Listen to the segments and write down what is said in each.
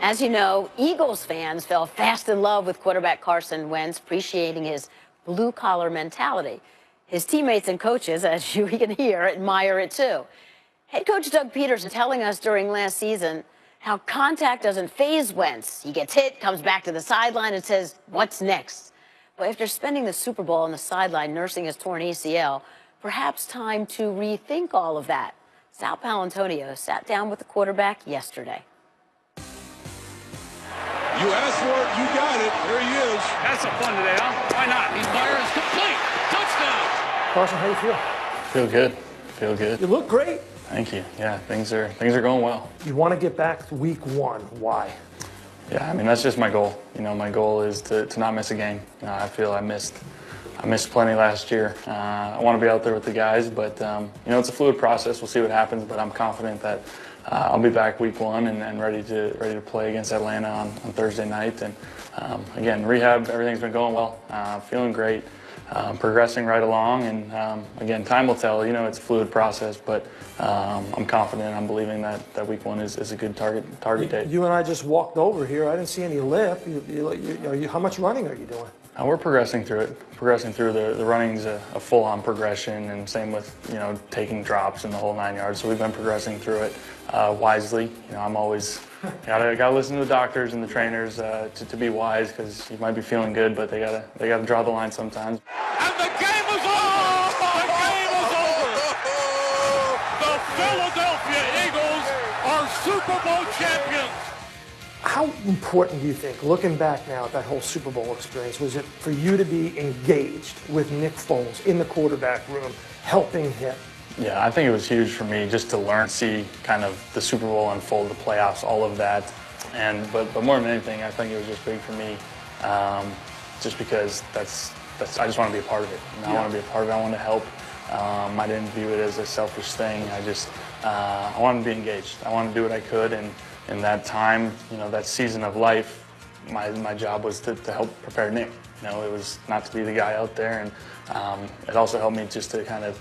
As you know, Eagles fans fell fast in love with quarterback Carson Wentz, appreciating his blue-collar mentality. His teammates and coaches, as you can hear, admire it too. Head coach Doug Peterson telling us during last season how contact doesn't faze Wentz. He gets hit, comes back to the sideline and says, "What's next?" But after spending the Super Bowl on the sideline nursing his torn ACL, perhaps time to rethink all of that. Sal Paolantonio sat down with the quarterback yesterday. You asked for it, you got it. Here he is. That's a fun today, huh? Why not? He fires complete. Touchdown. Carson, how you feel? Feel good. Feel good. You look great. Thank you. Yeah, things are going well. You want to get back to week 1. Why? Yeah, I mean, that's just my goal. You know, my goal is to not miss a game. I feel I missed plenty last year. I want to be out there with the guys, but you know, it's a fluid process. We'll see what happens, but I'm confident that I'll be back week 1 and ready to play against Atlanta on Thursday night. And again, rehab, everything's been going well. Feeling great. Progressing right along, and again, time will tell. You know, it's a fluid process, but I'm confident. I'm believing that week 1 is a good target date. You and I just walked over here. I didn't see any lift. How much running are you doing? We're progressing through it. Progressing through the running's a full-on progression, and same with, you know, taking drops and the whole 9 yards. So we've been progressing through it wisely. You know, I'm always gotta listen to the doctors and the trainers to be wise, because you might be feeling good, but they gotta draw the line sometimes. And the game is over! The game is over! The Philadelphia Eagles are Super Bowl champions! How important do you think, looking back now at that whole Super Bowl experience, was it for you to be engaged with Nick Foles in the quarterback room, helping him? Yeah, I think it was huge for me just to learn, see kind of the Super Bowl unfold, the playoffs, all of that. But more than anything, I think it was just big for me, just because I just want to be a part of it. And I want to be a part of it. I want to help. I didn't view it as a selfish thing. I wanted to be engaged. I wanted to do what I could, and in that time, you know, that season of life, my job was to help prepare Nick. You know, it was not to be the guy out there, and it also helped me just to kind of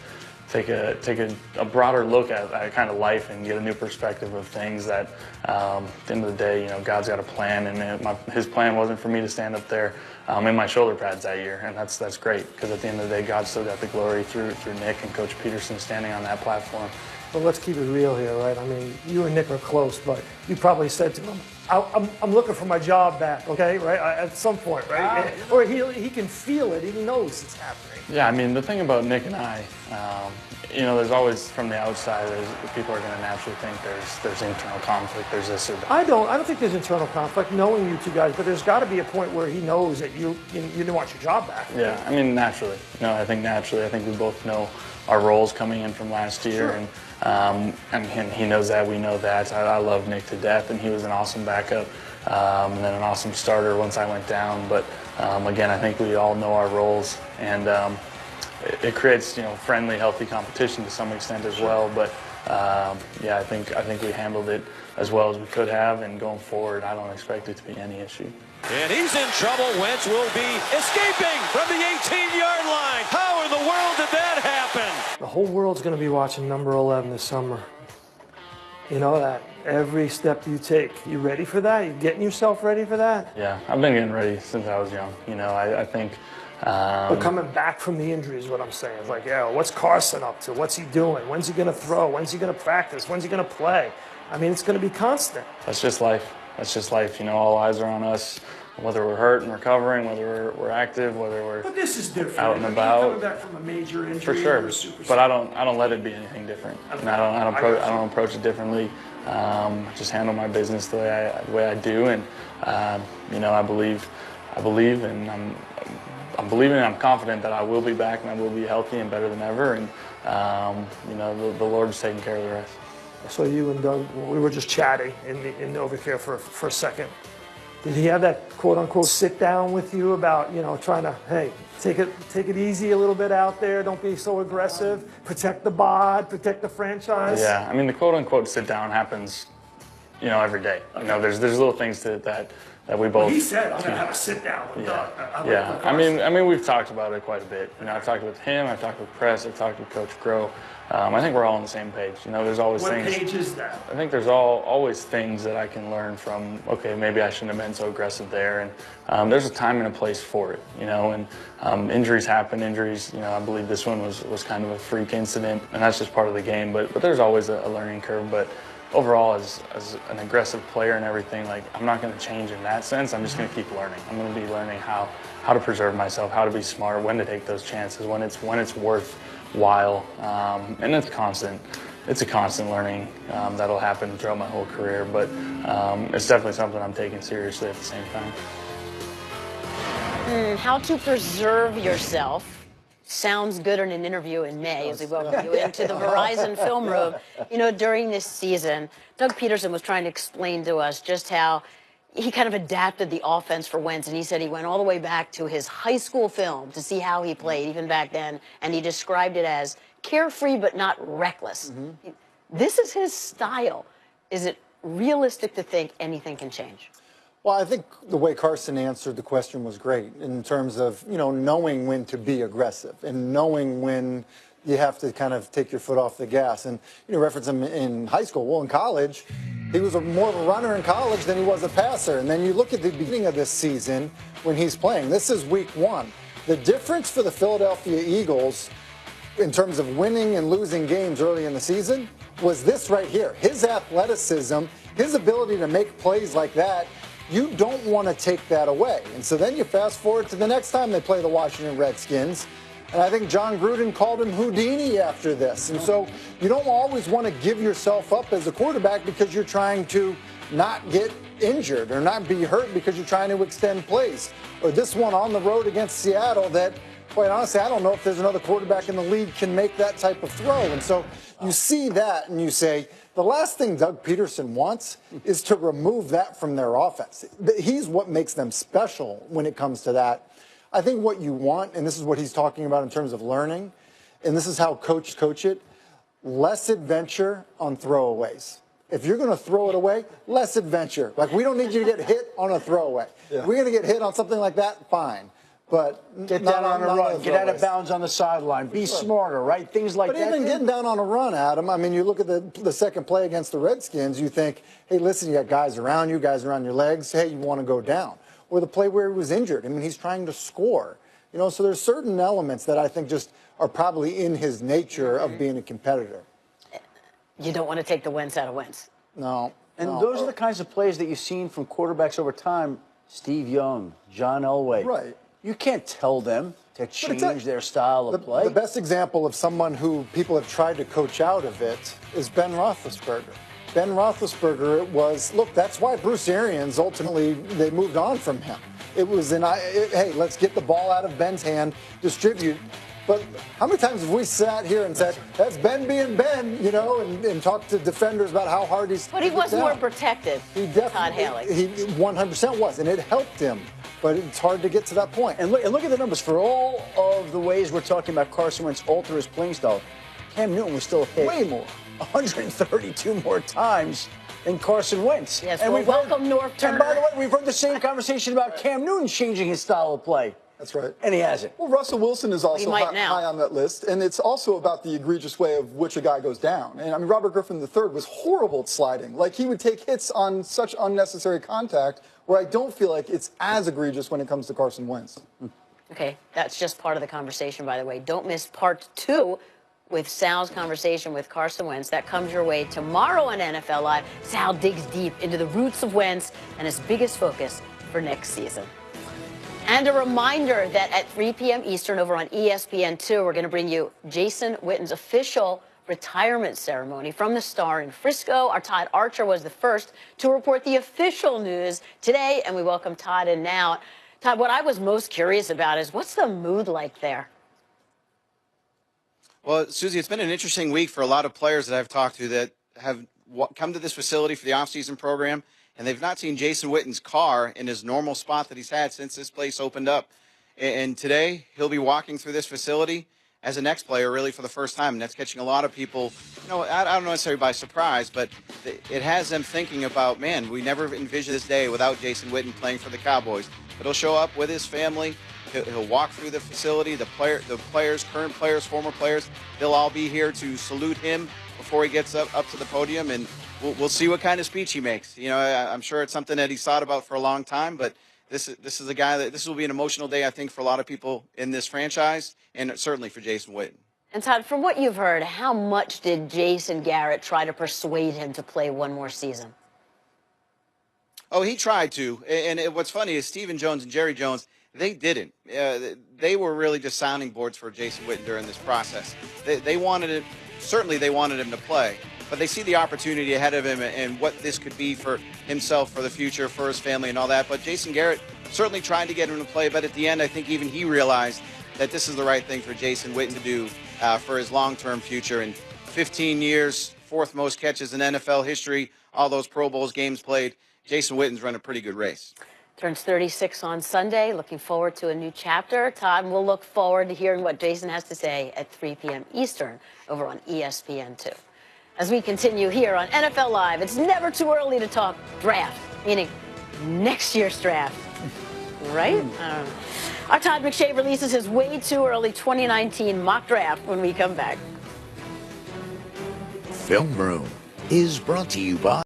take a broader look at kind of life and get a new perspective of things. That at the end of the day, you know, God's got a plan, and his plan wasn't for me to stand up there in my shoulder pads that year, and that's great, because at the end of the day, God still got the glory through Nick and Coach Peterson standing on that platform. Well, let's keep it real here, right? I mean, you and Nick are close, but you probably said to him, I'm looking for my job back, okay, right? At some point, right? Or he can feel it, he knows it's happening. Yeah, I mean, the thing about Nick and I, you know, there's always, from the outside, people are going to naturally think there's internal conflict, there's this or that. I don't think there's internal conflict, knowing you two guys, but there's got to be a point where he knows that you didn't want your job back. Yeah, I mean, naturally. No, I think naturally. I think we both know our roles coming in from last year, sure. And he knows that, we know that. I love Nick to death, and he was an awesome backup, and then an awesome starter once I went down. But again, I think we all know our roles, and it creates, you know, friendly, healthy competition to some extent as well. But yeah, I think we handled it as well as we could have, and going forward, I don't expect it to be any issue. And he's in trouble. Wentz will be escaping from the 18-yard line. How in the world did that happen? The whole world's going to be watching number 11 this summer. You know that. Every step you take. You ready for that? You getting yourself ready for that? Yeah, I've been getting ready since I was young. You know, I think... But coming back from the injury is what I'm saying. It's like, yeah, what's Carson up to? What's he doing? When's he going to throw? When's he going to practice? When's he going to play? I mean, it's going to be constant. That's just life. That's just life. You know, all eyes are on us, whether we're hurt and recovering, whether we're active, whether we're But this is different. out and about. Coming back from a major injury. For sure. But I don't let it be anything different. And I don't approach it differently. Just handle my business the way I do, and you know, I believe, and I'm believing, and I'm confident that I will be back and I will be healthy and better than ever. And you know, the Lord's taking care of the rest. So you and Doug, we were just chatting in over here for a second. Did he have that quote-unquote sit down with you about, you know, trying to, hey, take it easy a little bit out there, don't be so aggressive, protect the bod, protect the franchise? Yeah, I mean, the quote-unquote sit down happens, you know, every day. You know, there's little things that that we both. He said, "I'm gonna have a sit down with Doug." Yeah. I mean, we've talked about it quite a bit. You know, I've talked with him, I've talked with Press, I've talked with Coach Groh. I think we're all on the same page. You know, there's always What things. page is that? I think there's always things that I can learn from. Okay, maybe I shouldn't have been so aggressive there, and there's a time and a place for it. You know, and injuries happen. Injuries. You know, I believe this one was kind of a freak incident, and that's just part of the game. But there's always a learning curve. But overall, as an aggressive player and everything, like, I'm not going to change in that sense. I'm just going to keep learning. I'm going to be learning how to preserve myself, how to be smart, when to take those chances, when it's worthwhile, and it's constant. It's a constant learning that'll happen throughout my whole career, but it's definitely something I'm taking seriously at the same time. How to preserve yourself sounds good in an interview in May as we welcome you into the Verizon film room. You know, during this season, Doug Peterson was trying to explain to us just how he kind of adapted the offense for Wentz, and he said he went all the way back to his high school film to see how he played even back then, and he described it as carefree but not reckless. This is his style. Is it realistic to think anything can change? Well, I think the way Carson answered the question was great in terms of, you know, knowing when to be aggressive and knowing when you have to kind of take your foot off the gas. And, you know, reference him in high school. Well, in college, he was more of a runner in college than he was a passer. And then you look at the beginning of this season when he's playing. This is week 1. The difference for the Philadelphia Eagles in terms of winning and losing games early in the season was this right here. His athleticism, his ability to make plays like that. You don't want to take that away. And so then you fast forward to the next time they play the Washington Redskins. And I think John Gruden called him Houdini after this. And so you don't always want to give yourself up as a quarterback because you're trying to not get injured or not be hurt because you're trying to extend plays. Or this one on the road against Seattle that, quite honestly, I don't know if there's another quarterback in the league can make that type of throw. And so you see that and you say, the last thing Doug Peterson wants is to remove that from their offense. He's what makes them special when it comes to that. I think what you want, and this is what he's talking about in terms of learning, and this is how coaches coach it, less adventure on throwaways. If you're going to throw it away, less adventure. Like, we don't need you to get hit on a throwaway. Yeah. If we're going to get hit on something like that, fine. But get down on a run, get out of bounds on the sideline, be smarter, right? Things like that. But even getting down on a run, Adam, I mean, you look at the second play against the Redskins, you think, hey, listen, you got guys around you, guys around your legs. Hey, you want to go down. Or the play where he was injured. I mean, he's trying to score. You know, so there's certain elements that I think just are probably in his nature of being a competitor. You don't want to take the Wentz out of Wentz. No. And those are the kinds of plays that you've seen from quarterbacks over time. Steve Young, John Elway. Right. You can't tell them to change their style of play. The best example of someone who people have tried to coach out of it is Ben Roethlisberger. Ben Roethlisberger was, look, that's why Bruce Arians ultimately, they moved on from him. It was hey, let's get the ball out of Ben's hand, distribute. But how many times have we sat here and said, that's Ben being Ben, you know, and talked to defenders about how hard he's. But he was more protected. He definitely, Todd Haley. He 100% was, and it helped him. But it's hard to get to that point. And look at the numbers. For all of the ways we're talking about Carson Wentz alter his playing style, Cam Newton was still hit way more. 132 more times than Carson Wentz. Yes, and welcome North Turner. And by the way, we've heard the same conversation about Cam Newton changing his style of play. That's right. And he hasn't. Well, Russell Wilson is also high on that list, and it's also about the egregious way of which a guy goes down. And I mean, Robert Griffin III was horrible at sliding. Like, he would take hits on such unnecessary contact where I don't feel like it's as egregious when it comes to Carson Wentz. Okay, that's just part of the conversation, by the way. Don't miss part 2 with Sal's conversation with Carson Wentz. That comes your way tomorrow on NFL Live. Sal digs deep into the roots of Wentz and his biggest focus for next season. And a reminder that at 3 p.m. Eastern over on ESPN2, we're going to bring you Jason Witten's official retirement ceremony from the Star in Frisco. Our Todd Archer was the first to report the official news today, and we welcome Todd in now. Todd, what I was most curious about is what's the mood like there? Well, Susie, it's been an interesting week for a lot of players that I've talked to that have come to this facility for the offseason program, and they've not seen Jason Witten's car in his normal spot that he's had since this place opened up. And today, he'll be walking through this facility as a next player really for the first time. And that's catching a lot of people, I don't know necessarily by surprise, but it has them thinking about, man, we never envisioned this day without Jason Witten playing for the Cowboys. But he'll show up with his family. He'll walk through the facility. The players, current players, former players, they'll all be here to salute him before he gets up to the podium. And we'll see what kind of speech he makes. I'm sure it's something that he's thought about for a long time, but this is a guy that this will be an emotional day, I think, for a lot of people in this franchise, and certainly for Jason Witten. And Todd, from what you've heard, how much did Jason Garrett try to persuade him to play one more season? Oh, he tried to. And what's funny is Stephen Jones and Jerry Jones, they didn't. They were really just sounding boards for Jason Witten during this process. They wanted it. Certainly, they wanted him to play. But they see the opportunity ahead of him and what this could be for himself, for the future, for his family and all that. But Jason Garrett certainly tried to get him to play. But at the end, I think even he realized that this is the right thing for Jason Witten to do for his long-term future. And 15 years, fourth most catches in NFL history, all those Pro Bowls games played. Jason Witten's run a pretty good race. Turns 36 on Sunday. Looking forward to a new chapter. Todd, we'll look forward to hearing what Jason has to say at 3 p.m. Eastern over on ESPN2. As we continue here on NFL Live, it's never too early to talk draft, meaning next year's draft, right? Our Todd McShay releases his way too early 2019 mock draft when we come back. Film Room is brought to you by